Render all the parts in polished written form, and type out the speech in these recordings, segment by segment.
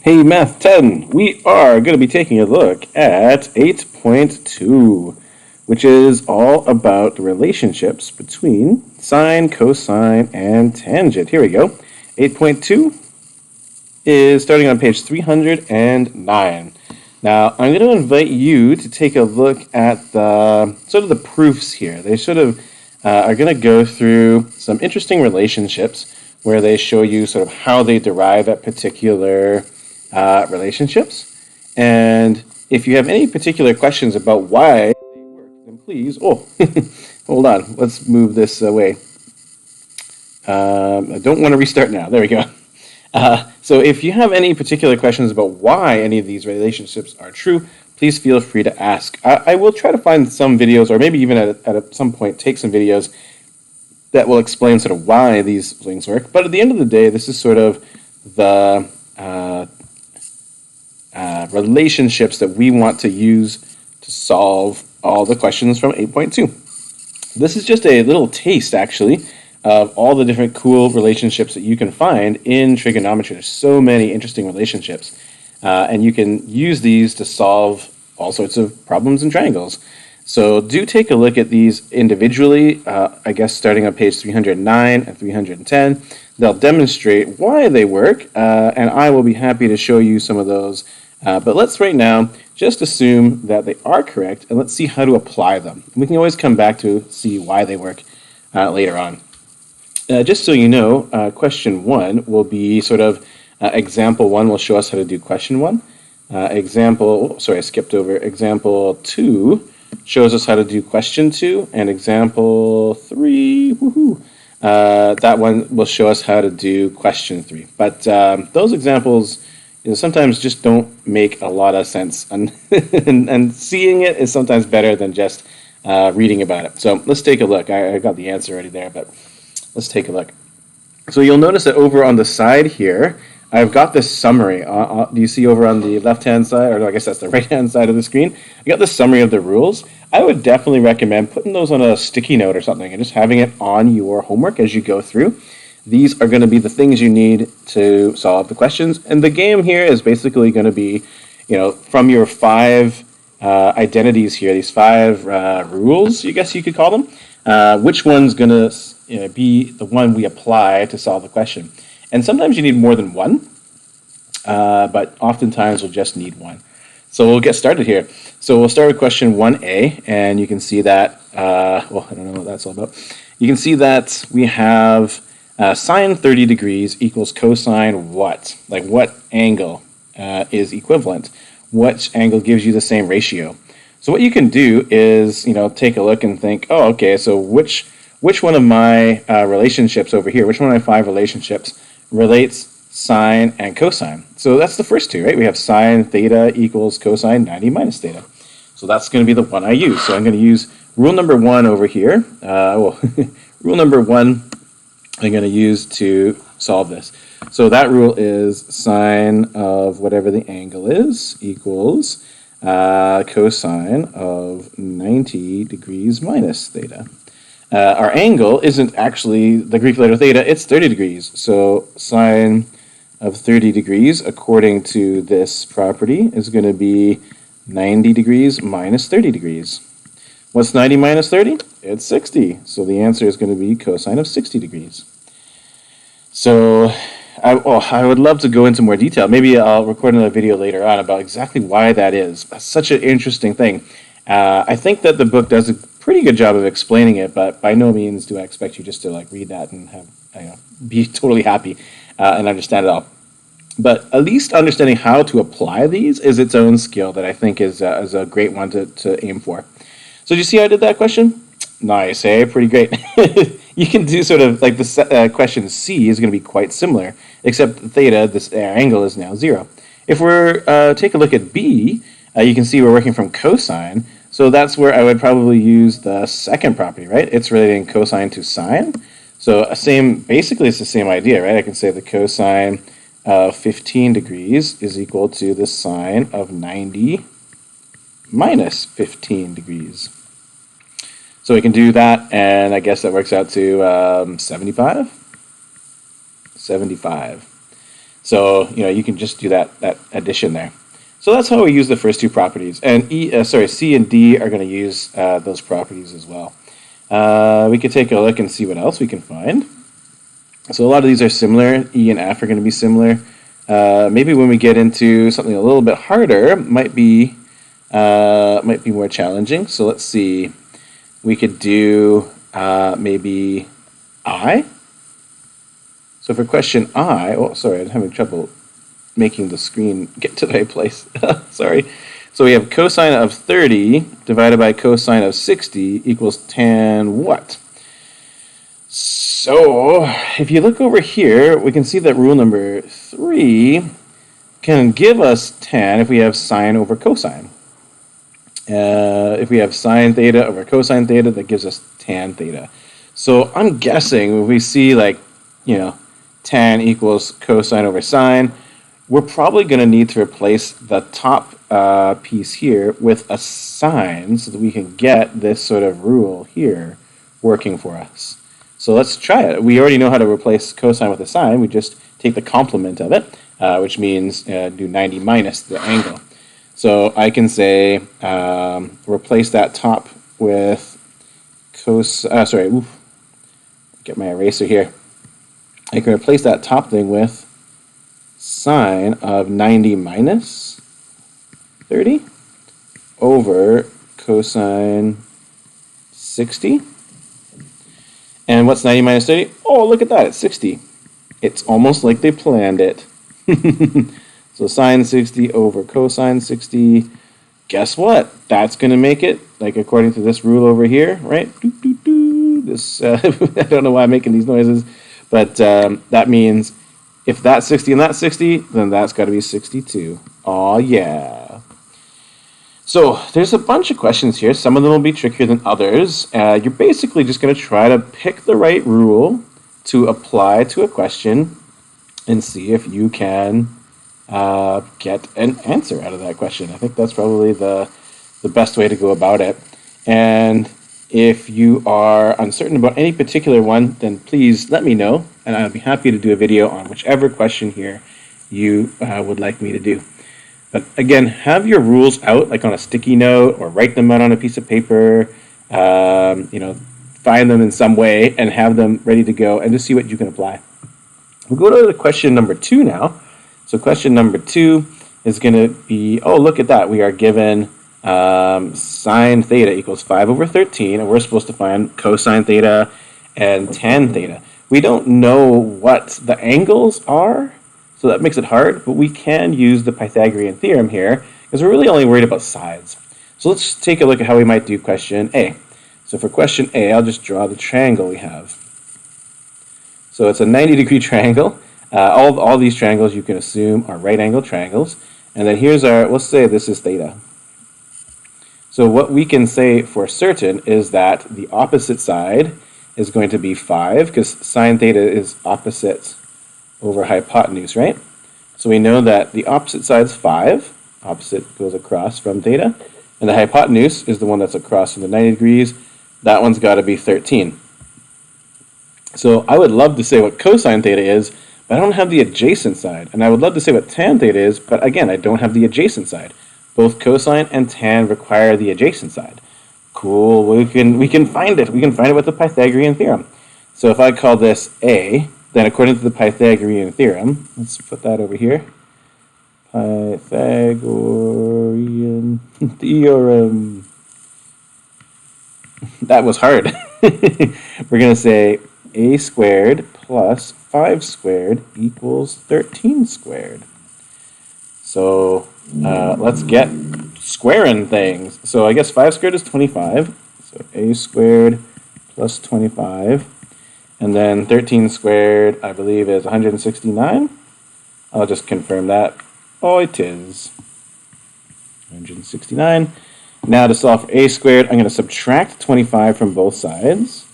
Hey, Math 10, we are going to be taking a look at 8.2, which is all about the relationships between sine, cosine, and tangent. Here we go. 8.2 is starting on page 309. Now, I'm going to invite you to take a look at the sort of the proofs here. They sort of are going to go through some interesting relationships where they show you sort of how they derive at particular relationships. And if you have any particular questions about why they work, then please, hold on, let's move this away. I don't want to restart now. There we go. So if you have any particular questions about why any of these relationships are true, please feel free to ask. I will try to find some videos, or maybe even at some point take some videos that will explain sort of why these things work. But at the end of the day, this is sort of the relationships that we want to use to solve all the questions from 8.2. This is just a little taste, actually, of all the different cool relationships that you can find in trigonometry. There's so many interesting relationships, and you can use these to solve all sorts of problems in triangles. So do take a look at these individually, I guess starting on page 309 and 310. They'll demonstrate why they work, and I will be happy to show you some of those. But let's right now just assume that they are correct, and let's see how to apply them. We can always come back to see why they work later on. Just so you know, question 1 will be sort of example 1 will show us how to do question 1. Example 2 shows us how to do question 2, and example 3, that one will show us how to do question 3. But those examples, sometimes just don't make a lot of sense, and seeing it is sometimes better than just reading about it. So let's take a look. I got the answer already there, but let's take a look. So you'll notice that over on the side here, I've got this summary. Do you see over on the left-hand side, or I guess that's the right-hand side of the screen? I got the summary of the rules. I would definitely recommend putting those on a sticky note or something and just having it on your homework as you go through. These are going to be the things you need to solve the questions. And the game here is basically going to be, from your 5 identities here, these 5 rules, I guess you could call them, which one's going to be the one we apply to solve the question. And sometimes you need more than one, but oftentimes we'll just need one. So we'll get started here. So we'll start with question 1a, and you can see that, I don't know what that's all about. You can see that we have sine 30 degrees equals cosine what? Like what angle is equivalent? What angle gives you the same ratio? So what you can do is, take a look and think, oh, okay, so which one of my relationships over here, which one of my 5 relationships relates sine and cosine? So that's the first 2, right? We have sine theta equals cosine 90 minus theta. So that's going to be the one I use. So I'm going to use rule number 1 over here. Rule number 1 I'm going to use to solve this. So that rule is sine of whatever the angle is equals cosine of 90 degrees minus theta. Our angle isn't actually the Greek letter theta, it's 30 degrees. So sine of 30 degrees, according to this property, is going to be 90 degrees minus 30 degrees. What's 90 minus 30? It's 60. So the answer is going to be cosine of 60 degrees. So I would love to go into more detail. Maybe I'll record another video later on about exactly why that is. That's such an interesting thing. I think that the book does a pretty good job of explaining it, but by no means do I expect you just to read that and be totally happy and understand it all. But at least understanding how to apply these is its own skill that I think is a great one to aim for. So do you see how I did that question? Nice, eh? Pretty great. You can do sort of like the question C is going to be quite similar, except theta, this angle, is now 0. If we're take a look at B, you can see we're working from cosine, so that's where I would probably use the second property, right? It's relating cosine to sine. So basically it's the same idea, right? I can say the cosine of 15 degrees is equal to the sine of 90 minus 15 degrees. So we can do that, and I guess that works out to 75. So, you can just do that addition there. So that's how we use the first two properties. And C and D are going to use those properties as well. We could take a look and see what else we can find. So a lot of these are similar. E and F are going to be similar. Maybe when we get into something a little bit harder, might be more challenging. So let's see. We could do maybe I. So for question I, oh, sorry, I'm having trouble making the screen get to the right place. Sorry. So we have cosine of 30 divided by cosine of 60 equals tan what? So if you look over here, we can see that rule number 3 can give us tan if we have sine over cosine. If we have sine theta over cosine theta, that gives us tan theta. So I'm guessing if we see tan equals cosine over sine, we're probably going to need to replace the top piece here with a sine so that we can get this sort of rule here working for us. So let's try it. We already know how to replace cosine with a sine. We just take the complement of it, which means do 90 minus the angle. So I can say replace that top with get my eraser here. I can replace that top thing with sine of 90 minus 30 over cosine 60. And what's 90 minus 30? Oh, look at that, it's 60. It's almost like they planned it. So sine 60 over cosine 60. Guess what? That's going to make it, like according to this rule over here, right? This, I don't know why I'm making these noises, but that means if that's 60 and that's 60, then that's got to be 62. Aw, yeah. So there's a bunch of questions here. Some of them will be trickier than others. You're basically just going to try to pick the right rule to apply to a question and see if you can get an answer out of that question. I think that's probably the best way to go about it. And if you are uncertain about any particular one, then please let me know, and I'll be happy to do a video on whichever question here you would like me to do. But again, have your rules out, like on a sticky note, or write them out on a piece of paper. Find them in some way and have them ready to go, and just see what you can apply. We'll go to the question number 2 now. So question number 2 is going to be, oh, look at that. We are given sine theta equals 5 over 13, and we're supposed to find cosine theta and tan theta. We don't know what the angles are, so that makes it hard, but we can use the Pythagorean theorem here, because we're really only worried about sides. So let's take a look at how we might do question A. So for question A, I'll just draw the triangle we have. So it's a 90-degree triangle. All these triangles you can assume are right-angled triangles. And then here's our, let's say this is theta. So what we can say for certain is that the opposite side is going to be 5, because sine theta is opposite over hypotenuse, right? So we know that the opposite side is 5. Opposite goes across from theta. And the hypotenuse is the one that's across from the 90 degrees. That one's got to be 13. So I would love to say what cosine theta is, but I don't have the adjacent side. And I would love to say what tan theta is, but again, I don't have the adjacent side. Both cosine and tan require the adjacent side. Cool, we can find it. We can find it with the Pythagorean theorem. So if I call this A, then according to the Pythagorean theorem, let's put that over here. Pythagorean theorem. That was hard. We're going to say a squared plus 5 squared equals 13 squared. So let's get squaring things. So I guess 5 squared is 25. So a squared plus 25. And then 13 squared, I believe, is 169. I'll just confirm that. Oh, it is 169. Now to solve for a squared, I'm going to subtract 25 from both sides.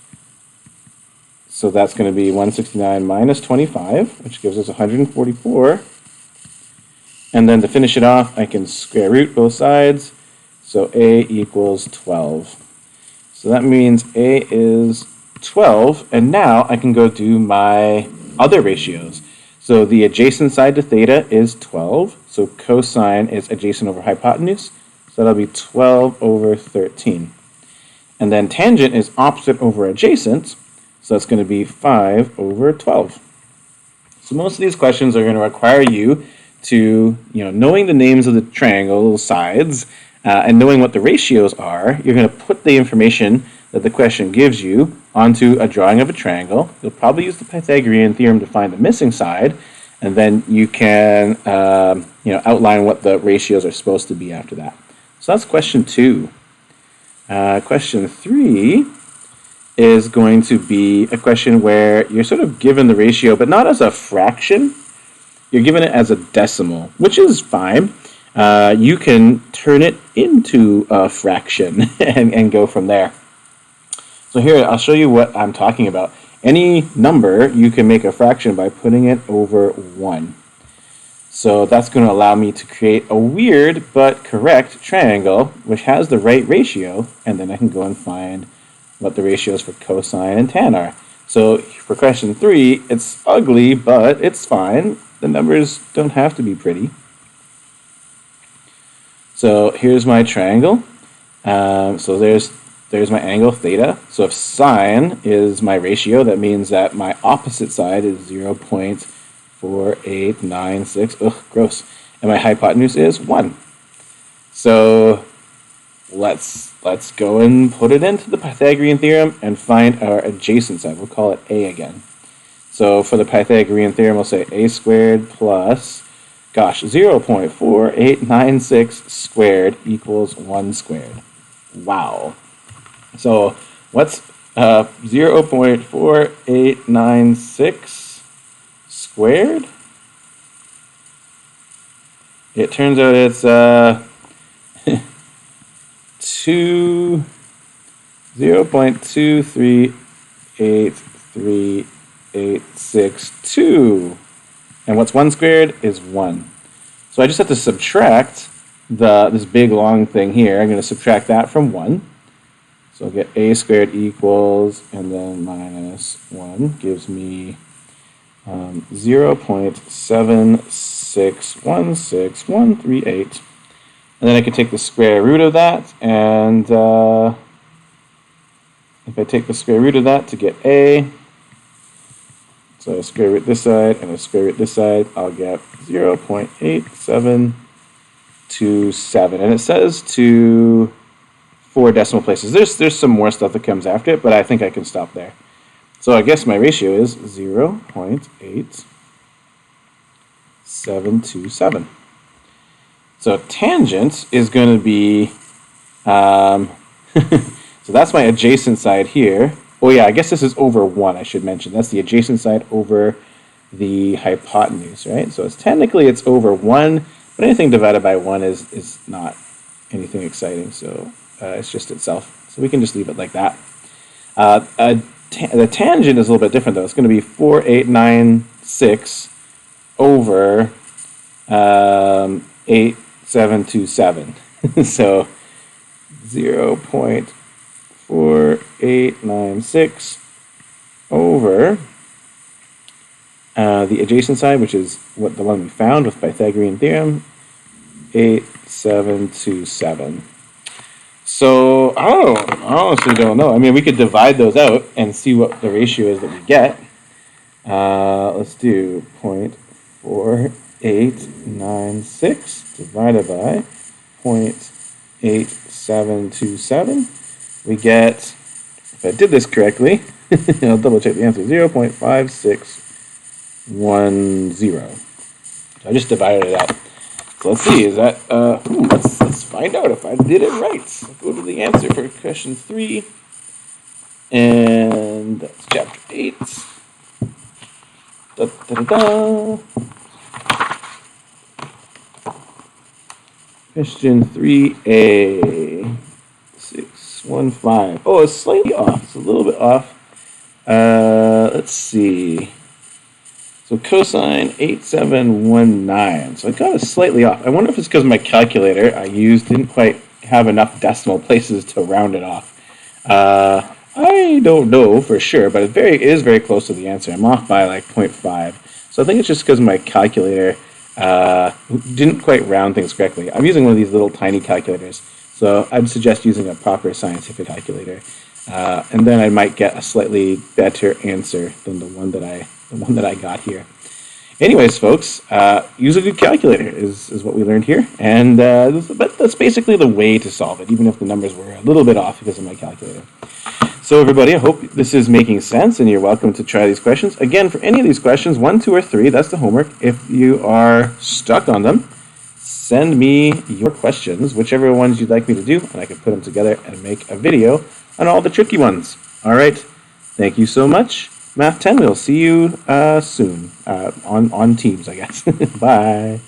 So that's going to be 169 minus 25, which gives us 144. And then to finish it off, I can square root both sides. So a equals 12. So that means a is 12, and now I can go do my other ratios. So the adjacent side to theta is 12. So cosine is adjacent over hypotenuse. So that'll be 12 over 13. And then tangent is opposite over adjacent. So that's going to be 5 over 12. So most of these questions are going to require you to, knowing the names of the triangle sides and knowing what the ratios are, you're going to put the information that the question gives you onto a drawing of a triangle. You'll probably use the Pythagorean theorem to find the missing side, and then you can outline what the ratios are supposed to be after that. So that's question 2. Question 3 is going to be a question where you're sort of given the ratio, but not as a fraction. You're given it as a decimal, which is fine. You can turn it into a fraction and go from there. So here, I'll show you what I'm talking about. Any number, you can make a fraction by putting it over 1. So that's going to allow me to create a weird but correct triangle, which has the right ratio, and then I can go and find what the ratios for cosine and tan are. So for question 3, it's ugly, but it's fine. The numbers don't have to be pretty. So here's my triangle. So there's my angle theta. So if sine is my ratio, that means that my opposite side is 0.4896. Ugh, gross. And my hypotenuse is 1. So let's go and put it into the Pythagorean theorem and find our adjacent side. We'll call it a again. So for the Pythagorean theorem, we'll say a squared plus, 0.4896 squared equals 1 squared. Wow. So what's 0.4896 squared? It turns out it's 0.2383862. And what's 1 squared is 1. So I just have to subtract this big long thing here. I'm going to subtract that from 1. So I'll get a squared equals, and then minus 1 gives me 0.7616138. And then I can take the square root of that, and if I take the square root of that to get a, so I square root this side and I square root this side, I'll get 0.8727. And it says to 4 decimal places. There's some more stuff that comes after it, but I think I can stop there. So I guess my ratio is 0.8727. So tangent is going to be, so that's my adjacent side here. Oh yeah, I guess this is over 1, I should mention. That's the adjacent side over the hypotenuse, right? So technically it's over 1, but anything divided by 1 is not anything exciting, so it's just itself. So we can just leave it like that. The tangent is a little bit different though. It's going to be 4896 over 8727. So 0.4896 over the adjacent side, which is the one we found with Pythagorean theorem, 8727. So I honestly don't know. I mean, we could divide those out and see what the ratio is that we get. Let's do 0.4896 divided by 0.8727. We get, if I did this correctly, I'll double check the answer, 0.5610. So I just divided it out. So let's see, is that, let's find out if I did it right. I'll go to the answer for question 3, and that's chapter 8. Da, da, da, da. Question 3A, 615. Oh, it's slightly off. It's a little bit off. Let's see. So cosine 8719. So I got it slightly off. I wonder if it's because my calculator I used didn't quite have enough decimal places to round it off. I don't know for sure, but it is very close to the answer. I'm off by like 0.5. So I think it's just because my calculator didn't quite round things correctly. I'm using one of these little tiny calculators, so I'd suggest using a proper scientific calculator, and then I might get a slightly better answer than the one that I got here. Anyways, folks, use a good calculator is what we learned here, and but that's basically the way to solve it, even if the numbers were a little bit off because of my calculator. So everybody, I hope this is making sense, and you're welcome to try these questions. Again, for any of these questions, 1, 2, or 3, that's the homework. If you are stuck on them, send me your questions, whichever ones you'd like me to do, and I can put them together and make a video on all the tricky ones. All right, thank you so much. Math 10, we'll see you soon on Teams, I guess. Bye.